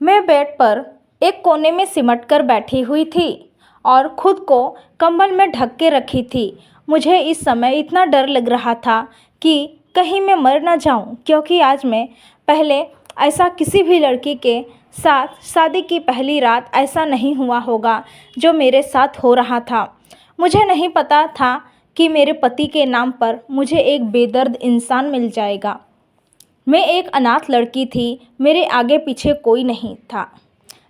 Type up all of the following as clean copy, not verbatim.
मैं बेड पर एक कोने में सिमट कर बैठी हुई थी और खुद को कंबल में ढक के रखी थी। मुझे इस समय इतना डर लग रहा था कि कहीं मैं मर ना जाऊं, क्योंकि आज मैं पहले ऐसा किसी भी लड़की के साथ शादी की पहली रात ऐसा नहीं हुआ होगा जो मेरे साथ हो रहा था। मुझे नहीं पता था कि मेरे पति के नाम पर मुझे एक बेदर्द इंसान मिल जाएगा। मैं एक अनाथ लड़की थी, मेरे आगे पीछे कोई नहीं था।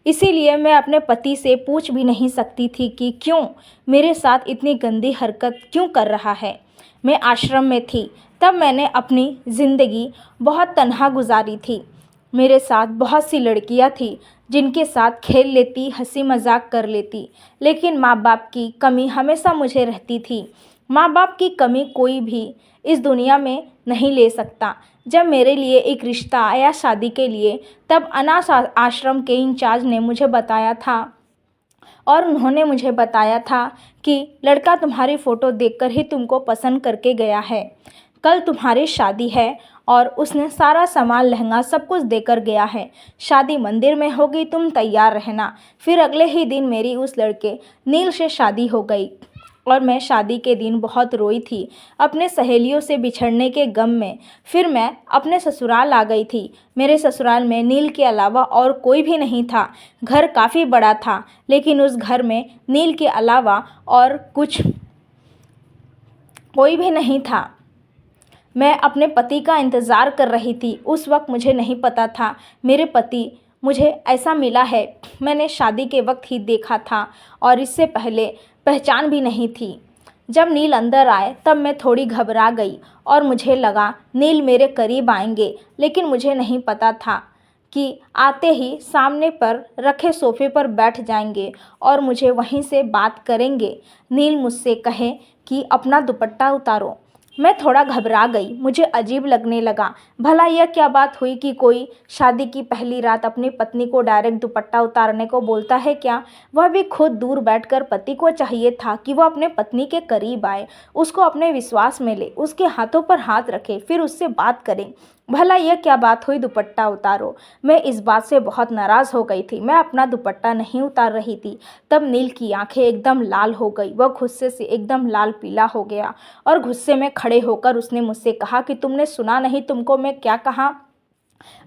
इसीलिए मैं अपने पति से पूछ भी नहीं सकती थी कि क्यों मेरे साथ इतनी गंदी हरकत क्यों कर रहा है। मैं आश्रम में थी, तब मैंने अपनी ज़िंदगी बहुत तन्हा गुजारी थी। मेरे साथ बहुत सी लड़कियां थी जिनके साथ खेल लेती, हंसी मजाक कर लेती, लेकिन माँ बाप की कमी हमेशा मुझे रहती थी। माँ बाप की कमी कोई भी इस दुनिया में नहीं ले सकता। जब मेरे लिए एक रिश्ता आया शादी के लिए, तब अनाथ आश्रम के इंचार्ज ने मुझे बताया था और उन्होंने मुझे बताया था कि लड़का तुम्हारी फ़ोटो देखकर ही तुमको पसंद करके गया है। कल तुम्हारी शादी है और उसने सारा सामान, लहंगा सब कुछ देकर गया है। शादी मंदिर में होगी, तुम तैयार रहना। फिर अगले ही दिन मेरी उस लड़के नील से शादी हो गई और मैं शादी के दिन बहुत रोई थी, अपने सहेलियों से बिछड़ने के गम में। फिर मैं अपने ससुराल आ गई थी। मेरे ससुराल में नील के अलावा और कोई भी नहीं था। घर काफ़ी बड़ा था, लेकिन उस घर में नील के अलावा और कुछ कोई भी नहीं था। मैं अपने पति का इंतज़ार कर रही थी। उस वक्त मुझे नहीं पता था मेरे पति मुझे ऐसा मिला है। मैंने शादी के वक्त ही देखा था और इससे पहले पहचान भी नहीं थी। जब नील अंदर आए तब मैं थोड़ी घबरा गई और मुझे लगा नील मेरे करीब आएंगे, लेकिन मुझे नहीं पता था कि आते ही सामने पर रखे सोफ़े पर बैठ जाएंगे और मुझे वहीं से बात करेंगे। नील मुझसे कहे कि अपना दुपट्टा उतारो। मैं थोड़ा घबरा गई, मुझे अजीब लगने लगा। भला यह क्या बात हुई कि कोई शादी की पहली रात अपनी पत्नी को डायरेक्ट दुपट्टा उतारने को बोलता है क्या? वह भी खुद दूर बैठकर। पति को चाहिए था कि वह अपने पत्नी के करीब आए, उसको अपने विश्वास में ले, उसके हाथों पर हाथ रखे, फिर उससे बात करें। भला यह क्या बात हुई, दुपट्टा उतारो? मैं इस बात से बहुत नाराज़ हो गई थी। मैं अपना दुपट्टा नहीं उतार रही थी। तब नील की आंखें एकदम लाल हो गई। वह गुस्से से एकदम लाल पीला हो गया और गुस्से में खड़े होकर उसने मुझसे कहा कि तुमने सुना नहीं तुमको मैं क्या कहा?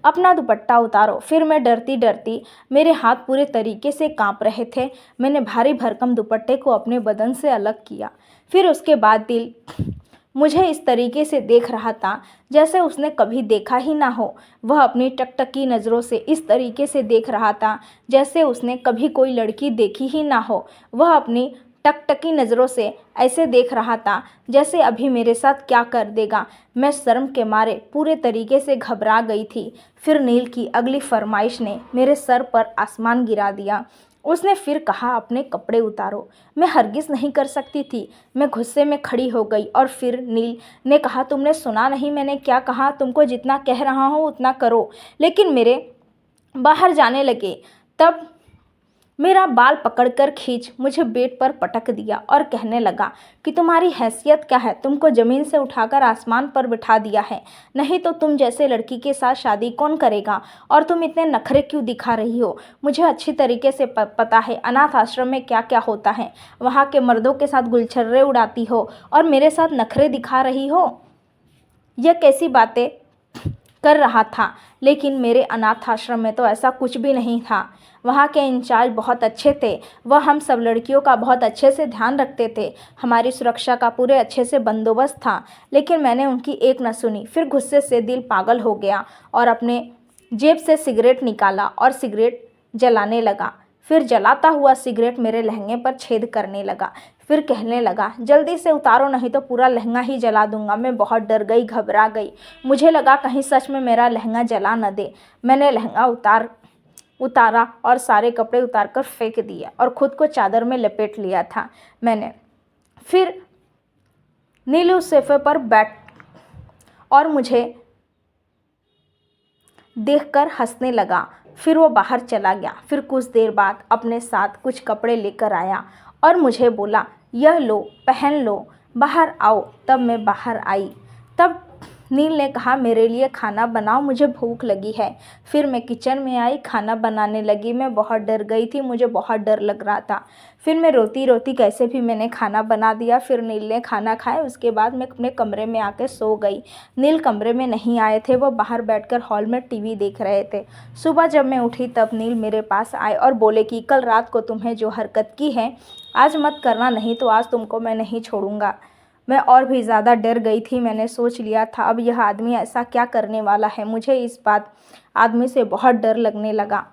अपना दुपट्टा उतारो। फिर मैं डरती डरती, मेरे हाथ पूरे तरीके से कांप रहे थे, मैंने भारी भरकम दुपट्टे को अपने बदन से अलग किया। फिर उसके बाद दिल मुझे इस तरीके से देख रहा था जैसे उसने कभी देखा ही ना हो। वह अपनी टकटकी नज़रों से इस तरीके से देख रहा था जैसे उसने कभी कोई लड़की देखी ही ना हो। वह अपनी टकटकी नज़रों से ऐसे देख रहा था जैसे अभी मेरे साथ क्या कर देगा। मैं शर्म के मारे पूरे तरीके से घबरा गई थी। फिर नील की अगली फरमाइश ने मेरे सर पर आसमान गिरा दिया। उसने फिर कहा अपने कपड़े उतारो। मैं हरगिज़ नहीं कर सकती थी। मैं गुस्से में खड़ी हो गई और फिर नील ने कहा तुमने सुना नहीं मैंने क्या कहा? तुमको जितना कह रहा हूँ उतना करो। लेकिन मेरे बाहर जाने लगे। तब मेरा बाल पकड़कर खींच मुझे बेड पर पटक दिया और कहने लगा कि तुम्हारी हैसियत क्या है? तुमको ज़मीन से उठाकर आसमान पर बिठा दिया है। नहीं तो तुम जैसे लड़की के साथ शादी कौन करेगा? और तुम इतने नखरे क्यों दिखा रही हो? मुझे अच्छी तरीके से पता है अनाथ आश्रम में क्या क्या होता है। वहाँ के मर्दों के साथ गुलछर्रे उड़ाती हो और मेरे साथ नखरे दिखा रही हो। यह कैसी बातें कर रहा था? लेकिन मेरे अनाथ आश्रम में तो ऐसा कुछ भी नहीं था। वहाँ के इंचार्ज बहुत अच्छे थे। वह हम सब लड़कियों का बहुत अच्छे से ध्यान रखते थे। हमारी सुरक्षा का पूरे अच्छे से बंदोबस्त था। लेकिन मैंने उनकी एक न सुनी। फिर गुस्से से दिल पागल हो गया और अपने जेब से सिगरेट निकाला और सिगरेट जलाने लगा। फिर जलाता हुआ सिगरेट मेरे लहंगे पर छेद करने लगा। फिर कहने लगा जल्दी से उतारो नहीं तो पूरा लहंगा ही जला दूंगा। मैं बहुत डर गई, घबरा गई। मुझे लगा कहीं सच में मेरा लहंगा जला न दे। मैंने लहंगा उतारा और सारे कपड़े उतार कर फेंक दिए और खुद को चादर में लपेट लिया था मैंने। फिर नीलू सोफे पर बैठ और मुझे देखकर हंसने लगा। फिर वो बाहर चला गया। फिर कुछ देर बाद अपने साथ कुछ कपड़े लेकर आया और मुझे बोला यह लो, पहन लो, बाहर आओ। तब मैं बाहर आई। तब नील ने कहा, मेरे लिए खाना बनाओ, मुझे भूख लगी है। फिर मैं किचन में आई, खाना बनाने लगी। मैं बहुत डर गई थी, मुझे बहुत डर लग रहा था। फिर मैं रोती रोती कैसे भी मैंने खाना बना दिया। फिर नील ने खाना खाया। उसके बाद मैं अपने कमरे में आकर सो गई। नील कमरे में नहीं आए थे, वो बाहर बैठकर हॉल में टीवी देख रहे थे। सुबह जब मैं उठी तब नील मेरे पास आए और बोले कि कल रात को तुम्हें जो हरकत की है आज मत करना, नहीं तो आज तुमको मैं नहीं छोड़ूंगा। मैं और भी ज़्यादा डर गई थी। मैंने सोच लिया था अब यह आदमी ऐसा क्या करने वाला है। मुझे इस बात आदमी से बहुत डर लगने लगा।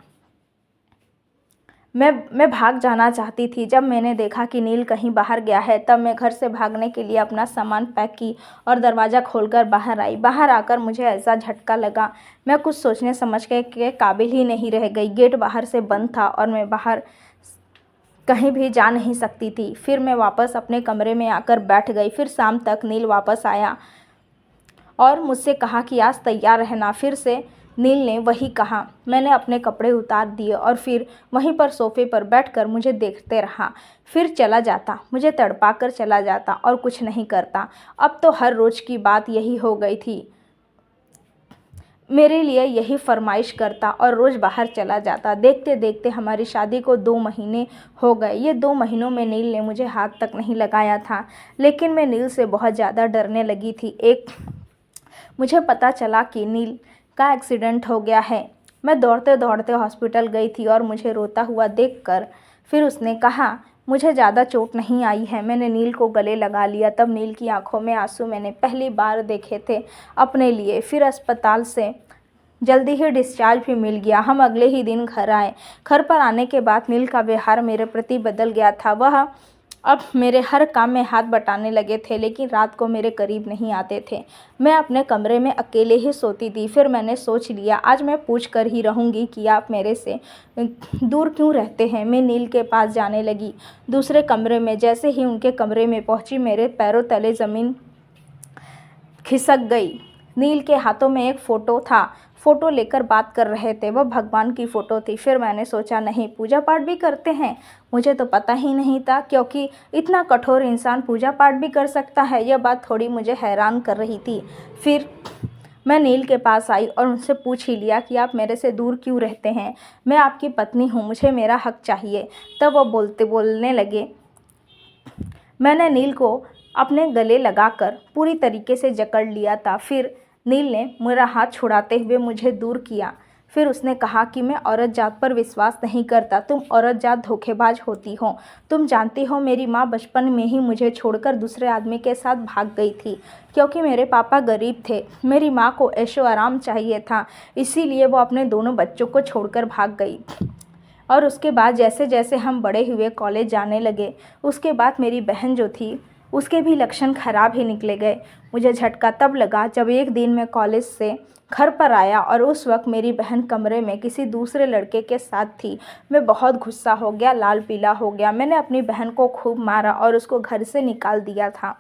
मैं भाग जाना चाहती थी। जब मैंने देखा कि नील कहीं बाहर गया है तब मैं घर से भागने के लिए अपना सामान पैक की और दरवाज़ा खोलकर बाहर आई। बाहर आकर मुझे ऐसा झटका लगा, मैं कुछ सोचने समझने के काबिल ही नहीं रह गई। गेट बाहर से बंद था और मैं बाहर कहीं भी जा नहीं सकती थी। फिर मैं वापस अपने कमरे में आकर बैठ गई। फिर शाम तक नील वापस आया और मुझसे कहा कि आज तैयार रहना। फिर से नील ने वही कहा। मैंने अपने कपड़े उतार दिए और फिर वहीं पर सोफे पर बैठकर मुझे देखते रहा। फिर चला जाता, मुझे तड़पा कर चला जाता और कुछ नहीं करता। अब तो हर रोज़ की बात यही हो गई थी। मेरे लिए यही फरमाइश करता और रोज़ बाहर चला जाता। देखते देखते हमारी शादी को 2 महीने हो गए। ये 2 महीनों में नील ने मुझे हाथ तक नहीं लगाया था, लेकिन मैं नील से बहुत ज़्यादा डरने लगी थी। मुझे पता चला कि नील का एक्सीडेंट हो गया है। मैं दौड़ते दौड़ते हॉस्पिटल गई थी और मुझे रोता हुआ देखकर फिर उसने कहा, मुझे ज़्यादा चोट नहीं आई है। मैंने नील को गले लगा लिया। तब नील की आंखों में आंसू मैंने पहली बार देखे थे अपने लिए। फिर अस्पताल से जल्दी ही डिस्चार्ज भी मिल गया। हम अगले ही दिन घर आए। घर पर आने के बाद नील का व्यवहार मेरे प्रति बदल गया था। वह अब मेरे हर काम में हाथ बटाने लगे थे, लेकिन रात को मेरे करीब नहीं आते थे। मैं अपने कमरे में अकेले ही सोती थी। फिर मैंने सोच लिया आज मैं पूछ कर ही रहूँगी कि आप मेरे से दूर क्यों रहते हैं। मैं नील के पास जाने लगी, दूसरे कमरे में। जैसे ही उनके कमरे में पहुँची मेरे पैरों तले ज़मीन खिसक गई। नील के हाथों में एक फ़ोटो था। फ़ोटो लेकर बात कर रहे थे। वह भगवान की फ़ोटो थी। फिर मैंने सोचा नहीं, पूजा पाठ भी करते हैं। मुझे तो पता ही नहीं था, क्योंकि इतना कठोर इंसान पूजा पाठ भी कर सकता है। यह बात थोड़ी मुझे हैरान कर रही थी। फिर मैं नील के पास आई और उनसे पूछ ही लिया कि आप मेरे से दूर क्यों रहते हैं। मैं आपकी पत्नी हूँ, मुझे मेरा हक चाहिए। तब वो बोलने लगे। मैंने नील को अपने गले लगाकर पूरी तरीके से जकड़ लिया था। फिर नील ने मेरा हाथ छुड़ाते हुए मुझे दूर किया। फिर उसने कहा कि मैं औरत जात पर विश्वास नहीं करता। तुम औरत जात धोखेबाज होती हो। तुम जानती हो मेरी माँ बचपन में ही मुझे छोड़कर दूसरे आदमी के साथ भाग गई थी, क्योंकि मेरे पापा गरीब थे। मेरी माँ को ऐशो आराम चाहिए था, इसीलिए वो अपने दोनों बच्चों को छोड़कर भाग गई। और उसके बाद जैसे जैसे हम बड़े हुए, कॉलेज जाने लगे, उसके बाद मेरी बहन जो थी उसके भी लक्षण ख़राब ही निकले गए। मुझे झटका तब लगा जब एक दिन मैं कॉलेज से घर पर आया और उस वक्त मेरी बहन कमरे में किसी दूसरे लड़के के साथ थी। मैं बहुत गुस्सा हो गया, लाल पीला हो गया। मैंने अपनी बहन को खूब मारा और उसको घर से निकाल दिया था।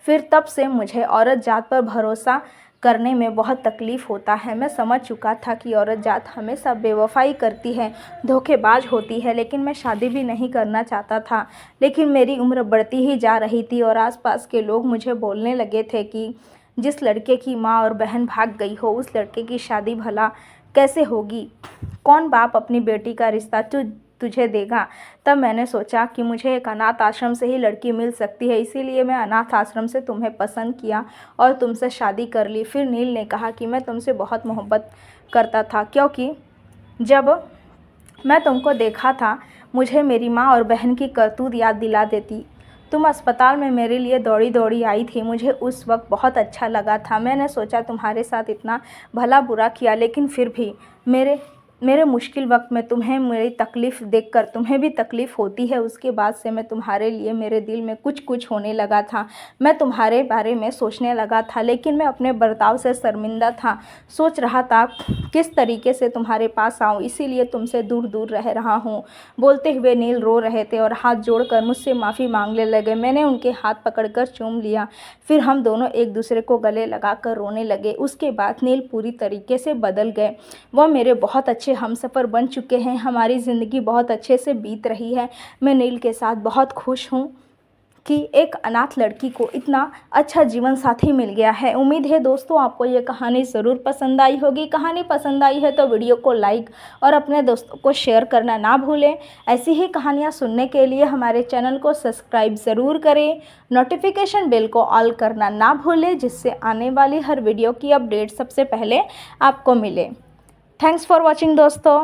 फिर तब से मुझे औरत जात पर भरोसा करने में बहुत तकलीफ़ होता है। मैं समझ चुका था कि औरत जात हमेशा बेवफाई करती है, धोखेबाज होती है। लेकिन मैं शादी भी नहीं करना चाहता था। लेकिन मेरी उम्र बढ़ती ही जा रही थी और आसपास के लोग मुझे बोलने लगे थे कि जिस लड़के की माँ और बहन भाग गई हो उस लड़के की शादी भला कैसे होगी। कौन बाप अपनी बेटी का रिश्ता तुझे देगा। तब मैंने सोचा कि मुझे एक अनाथ आश्रम से ही लड़की मिल सकती है, इसीलिए मैं अनाथ आश्रम से तुम्हें पसंद किया और तुमसे शादी कर ली। फिर नील ने कहा कि मैं तुमसे बहुत मोहब्बत करता था, क्योंकि जब मैं तुमको देखा था मुझे मेरी माँ और बहन की करतूत याद दिला देती। तुम अस्पताल में मेरे लिए दौड़ी दौड़ी आई थी। मुझे उस वक्त बहुत अच्छा लगा था। मैंने सोचा तुम्हारे साथ इतना भला बुरा किया, लेकिन फिर भी मेरे मुश्किल वक्त में तुम्हें मेरी तकलीफ़ देखकर तुम्हें भी तकलीफ़ होती है। उसके बाद से मैं तुम्हारे लिए मेरे दिल में कुछ होने लगा था। मैं तुम्हारे बारे में सोचने लगा था, लेकिन मैं अपने बर्ताव से शर्मिंदा था। सोच रहा था किस तरीके से तुम्हारे पास आऊँ, इसीलिए तुमसे दूर दूर रह रहा हूँ। बोलते हुए नील रो रहे थे और हाथ जोड़कर मुझसे माफ़ी मांगने लगे। मैंने उनके हाथ पकड़कर चूम लिया। फिर हम दोनों एक दूसरे को गले लगाकर रोने लगे। उसके बाद नील पूरी तरीके से बदल गए। वह मेरे बहुत अच्छे हमसफ़र बन चुके हैं। हमारी ज़िंदगी बहुत अच्छे से बीत रही है। मैं नील के साथ बहुत खुश हूँ। कि एक अनाथ लड़की को इतना अच्छा जीवन साथी मिल गया है। उम्मीद है दोस्तों आपको ये कहानी ज़रूर पसंद आई होगी। कहानी पसंद आई है तो वीडियो को लाइक और अपने दोस्तों को शेयर करना ना भूलें। ऐसी ही कहानियाँ सुनने के लिए हमारे चैनल को सब्सक्राइब ज़रूर करें। नोटिफिकेशन बेल को ऑल करना ना भूलें, जिससे आने वाली हर वीडियो की अपडेट सबसे पहले आपको मिले। थैंक्स फॉर वॉचिंग दोस्तों।